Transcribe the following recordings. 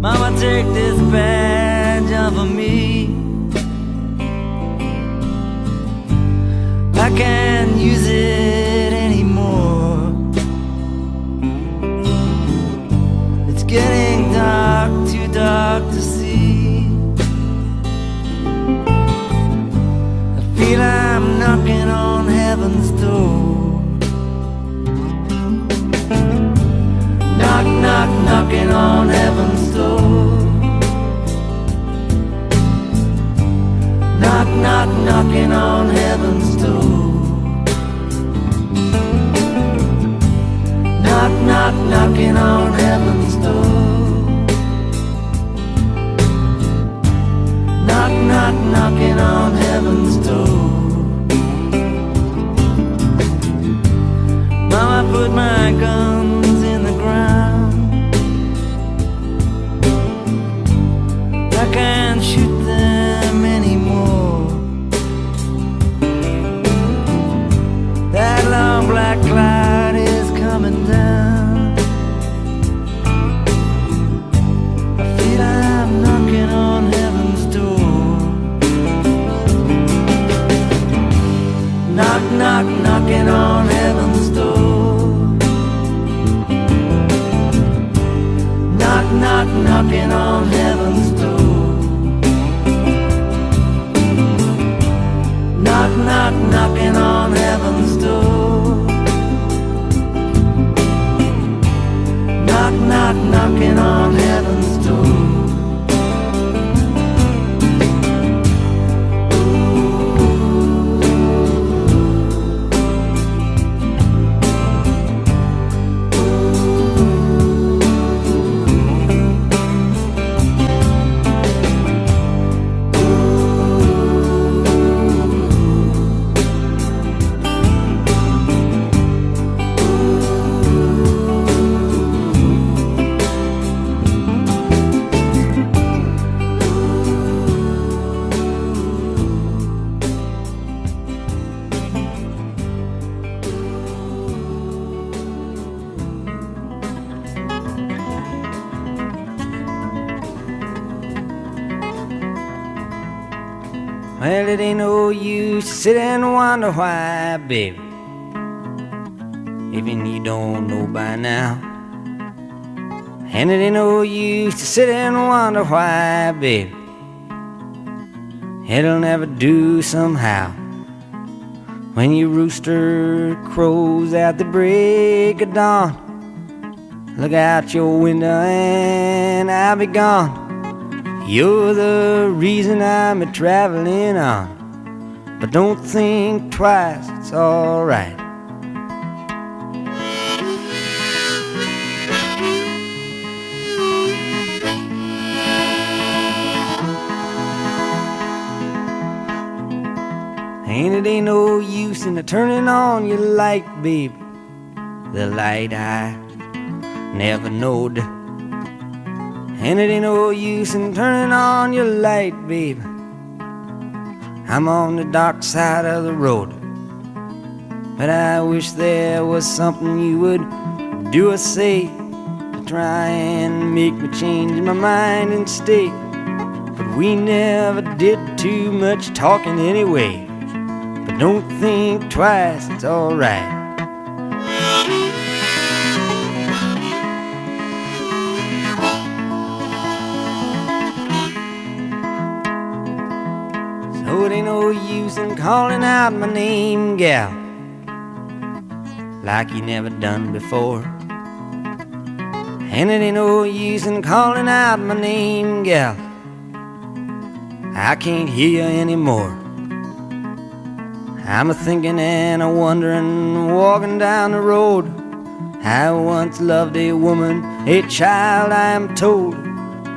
Mama, take this badge off of me. I can't use it anymore. It's getting dark, too dark to see. I feel I'm knocking on heaven's door. Knock, knock, knocking on heaven's door. Knock, knock, knocking on heaven's door. Knock, knock, knocking on heaven's door. Knock, knock, knocking on heaven's door. Mama, put my guns in the ground. I can't shoot them anymore. That long black cloud is coming down. I feel I'm knocking on heaven's door. Knock, knock, knocking on heaven's door. Knock, knock, knocking on heaven's door. Knock, knock, knocking on heaven's door. Knock, knock, knocking on heaven's door. Well, it ain't no use to sit and wonder why, baby, even you don't know by now. And it ain't no use to sit and wonder why, baby, it'll never do somehow. When your rooster crows at the break of dawn, look out your window and I'll be gone. You're the reason I'm a-traveling on, but don't think twice, it's alright. And it ain't no use in turning on your light, baby, the light I never knowed. And it ain't no use in turning on your light, baby, I'm on the dark side of the road. But I wish there was something you would do or say to try and make me change my mind and stay. But we never did too much talking anyway. But don't think twice, it's alright. So it ain't no use in calling out my name, gal, like you never done before. And it ain't no use in calling out my name, gal, I can't hear you anymore. I'm a-thinking and a-wondering, walking down the road. I once loved a woman, a child I am told.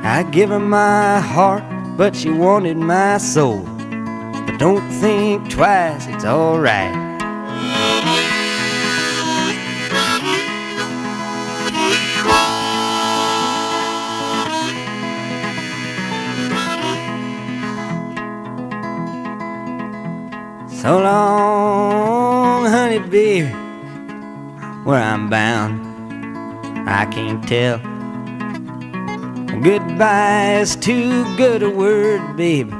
I give her my heart, but she wanted my soul. But don't think twice, it's alright. So long, honey, baby, where I'm bound, I can't tell. Goodbye is too good a word, babe,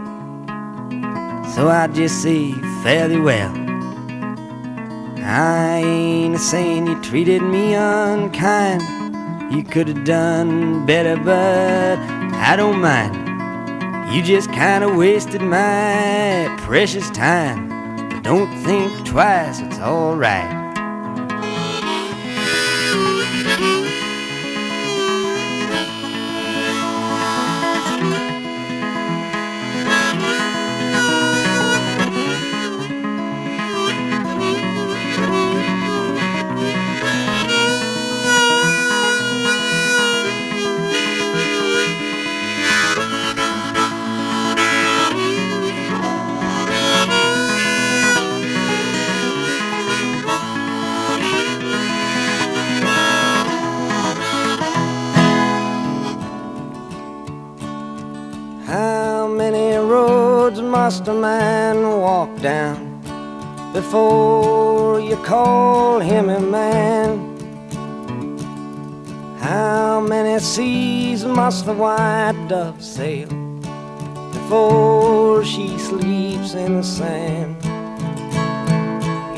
so I just say fare thee well. I ain't a-saying you treated me unkind. You could have done better, but I don't mind. You just kinda wasted my precious time. But don't think twice, it's alright. How many roads must a man walk down before you call him a man? How many seas must the white dove sail before she sleeps in the sand?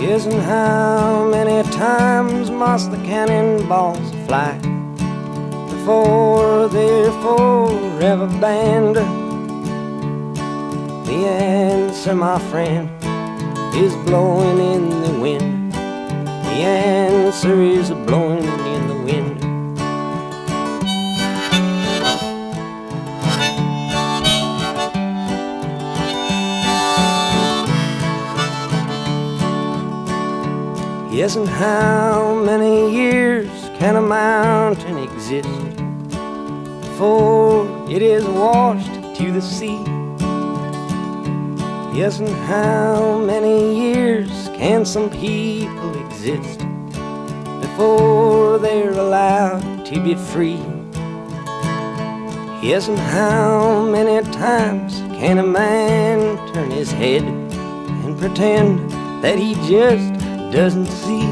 Yes, and how many times must the cannonballs fly before they're forever banned? The answer, my friend, is blowing in the wind. The answer is blowing in the wind. Yes, and how many years can a mountain exist before it is washed to the sea? Yes, and how many years can some people exist before they're allowed to be free? Yes, and how many times can a man turn his head and pretend that he just doesn't see?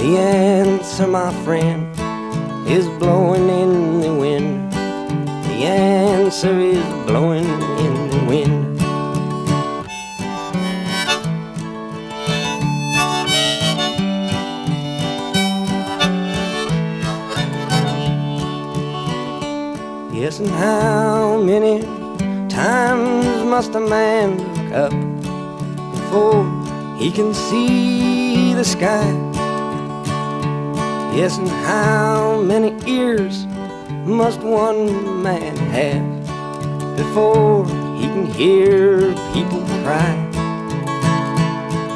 The answer, my friend, is blowing in the wind. The answer is blowing in the wind. Yes, and how many times must a man look up before he can see the sky? Yes, and how many ears must one man have before he can hear people cry?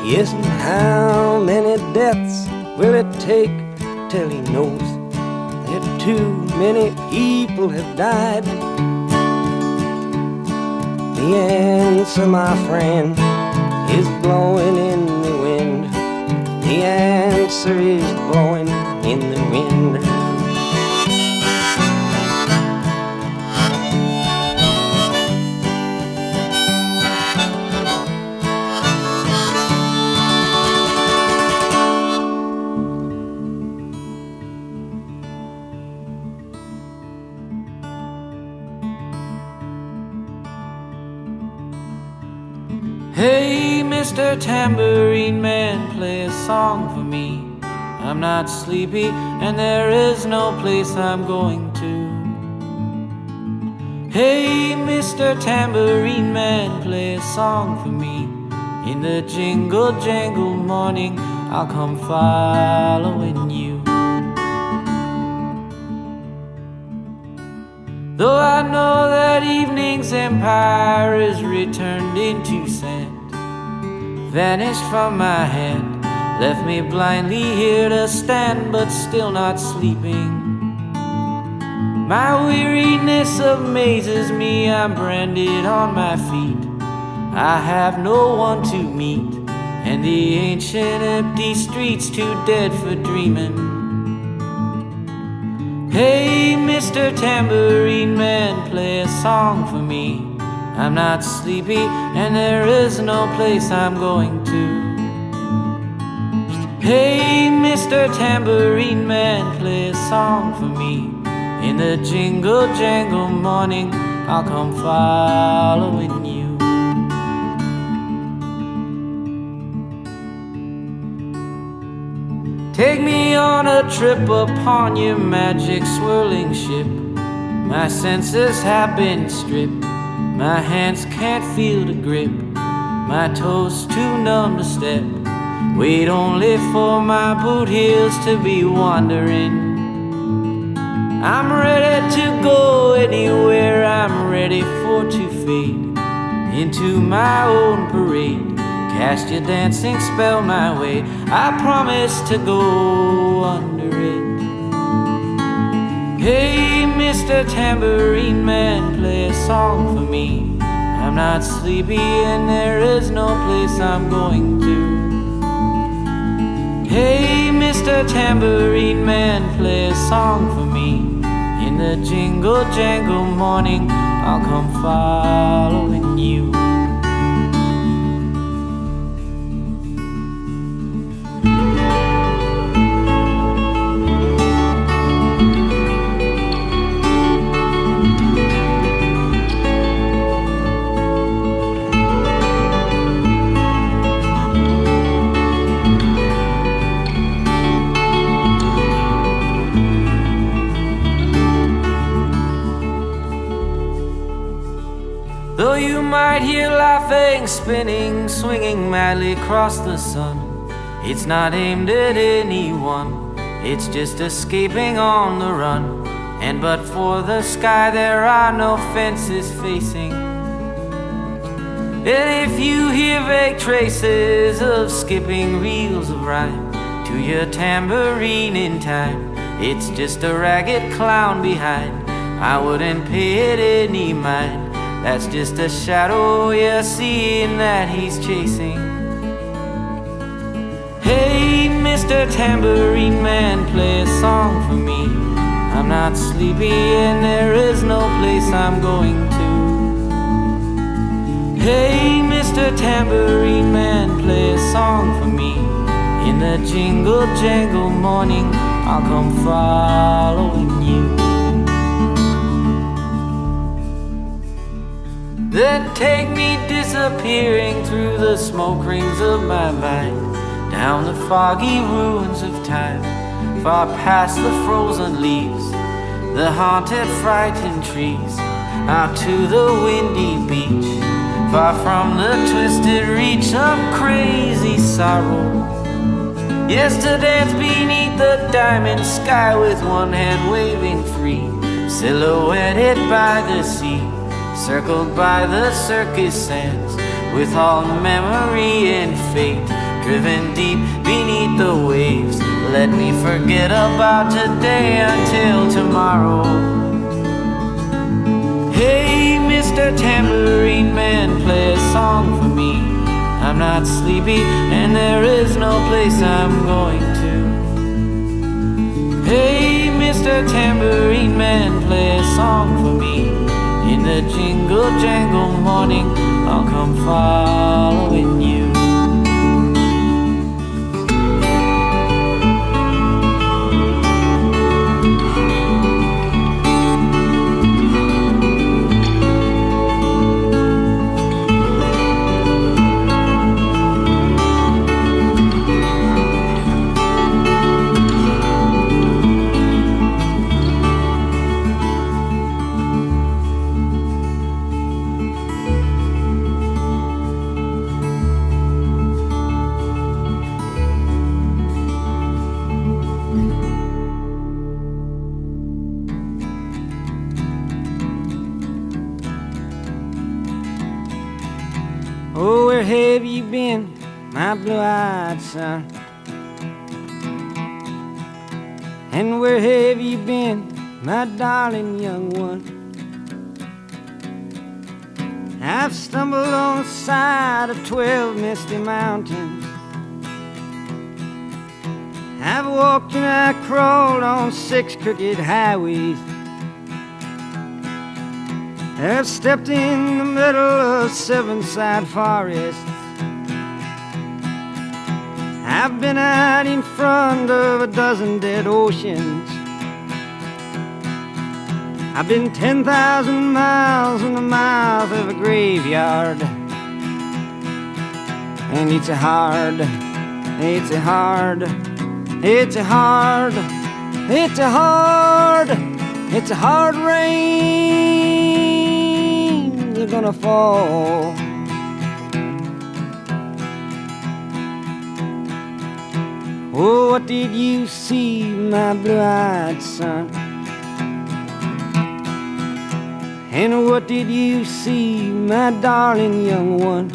Yes, and how many deaths will it take till he knows that too many people have died? The answer, my friend, is blowing in the wind. The answer is blowing in the wind. Hey, Mr. Tambourine Man, play a song for me. I'm not sleepy and there is no place I'm going to. Hey, Mr. Tambourine Man, play a song for me. In the jingle jangle morning, I'll come following you. Though I know that evening's empire is returned into sand, vanished from my hand, left me blindly here to stand, but still not sleeping. My weariness amazes me, I'm branded on my feet. I have no one to meet, and the ancient empty streets too dead for dreaming. Hey, Mr. Tambourine Man, play a song for me. I'm not sleepy and there is no place I'm going to. Hey, Mr. Tambourine Man, play a song for me. In the jingle jangle morning, I'll come following you. Take me on a trip upon your magic swirling ship. My senses have been stripped, my hands can't feel the grip, my toes too numb to step. Wait only for my boot heels to be wandering. I'm ready to go anywhere, I'm ready for to fade into my own parade. Cast your dancing spell my way, I promise to go under it. Hey, Mr. Tambourine Man, play a song for me. I'm not sleepy and there is no place I'm going to. Hey, Mr. Tambourine Man, play a song for me. In the jingle jangle morning, I'll come following you. Though you might hear laughing, spinning, swinging madly across the sun, it's not aimed at anyone, it's just escaping on the run. And but for the sky there are no fences facing. And if you hear vague traces of skipping reels of rhyme to your tambourine in time, it's just a ragged clown behind. I wouldn't pay it any mind. That's just a shadow you're seeing that he's chasing. Hey, Mr. Tambourine Man, play a song for me. I'm not sleepy and there is no place I'm going to. Hey, Mr. Tambourine Man, play a song for me. In the jingle jangle morning, I'll come following you. Then take me disappearing through the smoke rings of my mind, down the foggy ruins of time, far past the frozen leaves, the haunted frightened trees, out to the windy beach, far from the twisted reach of crazy sorrow. Yes, to dance beneath the diamond sky with one hand waving free, silhouetted by the sea, circled by the circus sands, with all memory and fate driven deep beneath the waves. Let me forget about today until tomorrow. Hey, Mr. Tambourine Man, play a song for me. I'm not sleepy and there is no place I'm going to. Hey, Mr. Tambourine Man, play a song for me. In the jingle jangle morning, I'll come following you. Oh, where have you been, my blue-eyed son? And where have you been, my darling young one? I've stumbled on the side of 12 misty mountains. I've walked and I crawled on 6 crooked highways. I've stepped in the middle of 7 sad forests. I've been out in front of a dozen dead oceans. I've been 10,000 miles in the mouth of a graveyard, and it's a hard, it's a hard, it's a hard, it's a hard, it's a hard rain they're gonna fall. Oh, what did you see, my blue-eyed son? And what did you see, my darling young one?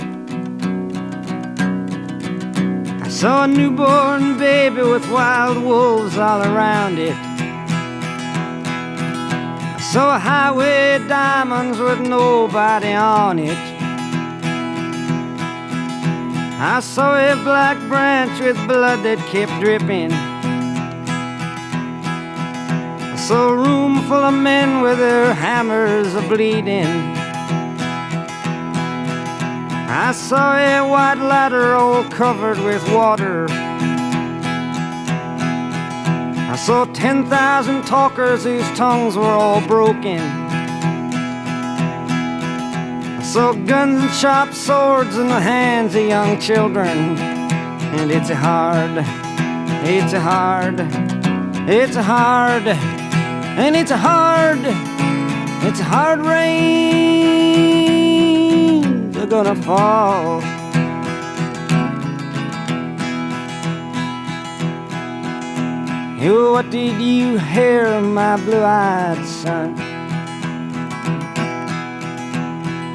I saw a newborn baby with wild wolves all around it. I saw a highway of diamonds with nobody on it. I saw a black branch with blood that kept dripping. I saw a room full of men with their hammers a-bleeding. I saw a white ladder all covered with water. I saw 10,000 talkers whose tongues were all broken. I saw guns and sharp swords in the hands of young children. And it's a hard, it's a hard, it's a hard, and it's a hard, it's a hard rain they're gonna fall. Oh, what did you hear, my blue-eyed son?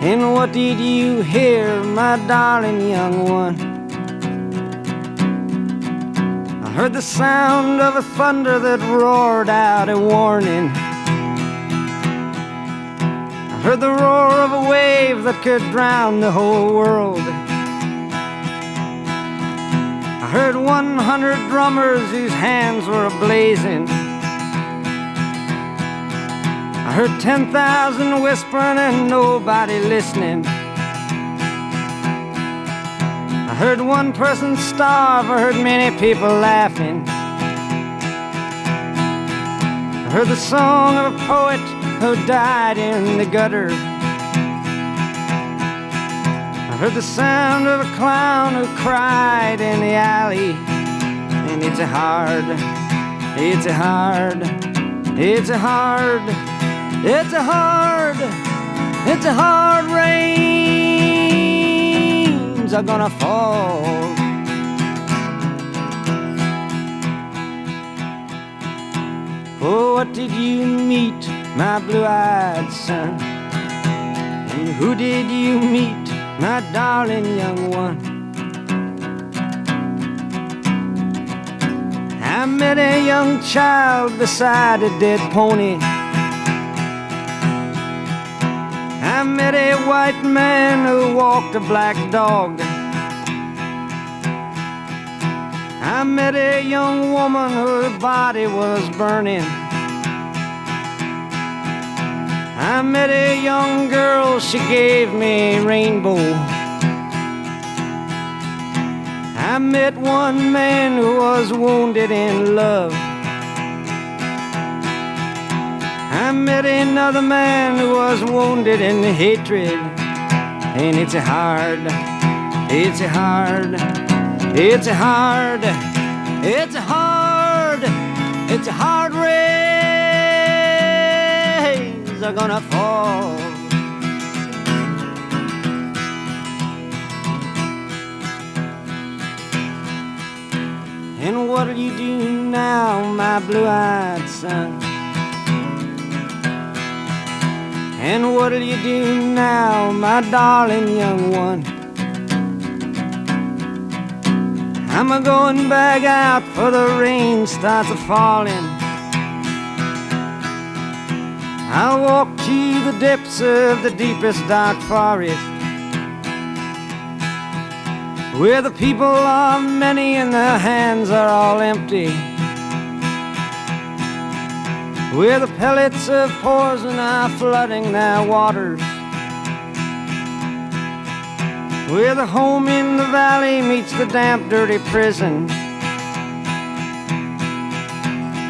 And what did you hear, my darling young one? I heard the sound of a thunder that roared out a warning. I heard the roar of a wave that could drown the whole world. I heard 100 drummers whose hands were ablazing. I heard 10,000 whispering and nobody listening. I heard one person starve, I heard many people laughing. I heard the song of a poet who died in the gutter. I heard the sound of a clown who cried in the alley. And it's a hard, it's a hard, it's a hard, it's a hard, it's a hard rains are gonna fall. Oh, what did you meet, my blue-eyed son? And who did you meet, my darling young one? I met a young child beside a dead pony. I met a white man who walked a black dog. I met a young woman whose body was burning. I met a young girl, she gave me a rainbow. I met one man who was wounded in love. I met another man who was wounded in hatred. And it's a hard, it's a hard, it's a hard, it's a hard, it's a hard rains are gonna fall. And what'll you do now, my blue-eyed son? And what'll you do now, my darling young one? I'm a-going back out for the rain starts a-falling. I'll walk to the depths of the deepest dark forest, where the people are many and their hands are all empty, where the pellets of poison are flooding their waters, where the home in the valley meets the damp, dirty prison,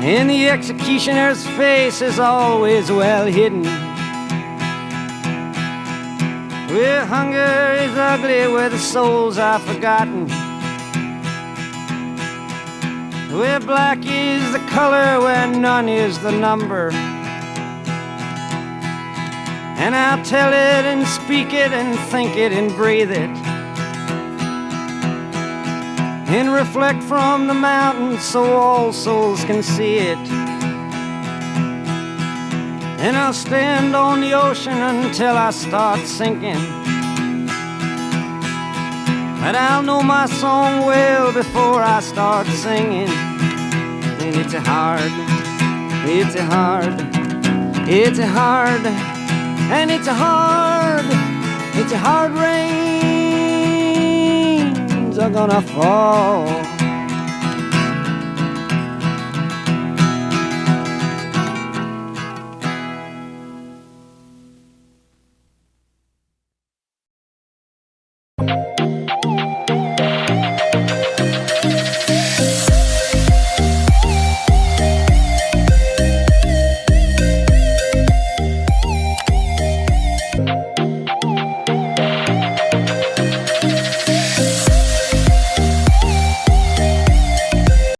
and the executioner's face is always well hidden. Where hunger is ugly, where the souls are forgotten, where black is the color, where none is the number. And I'll tell it and speak it and think it and breathe it, and reflect from the mountains so all souls can see it. And I'll stand on the ocean until I start sinking, and I'll know my song well before I start singing. And it's a hard, it's a hard, it's a hard, and it's a hard, it's a hard rains are gonna fall.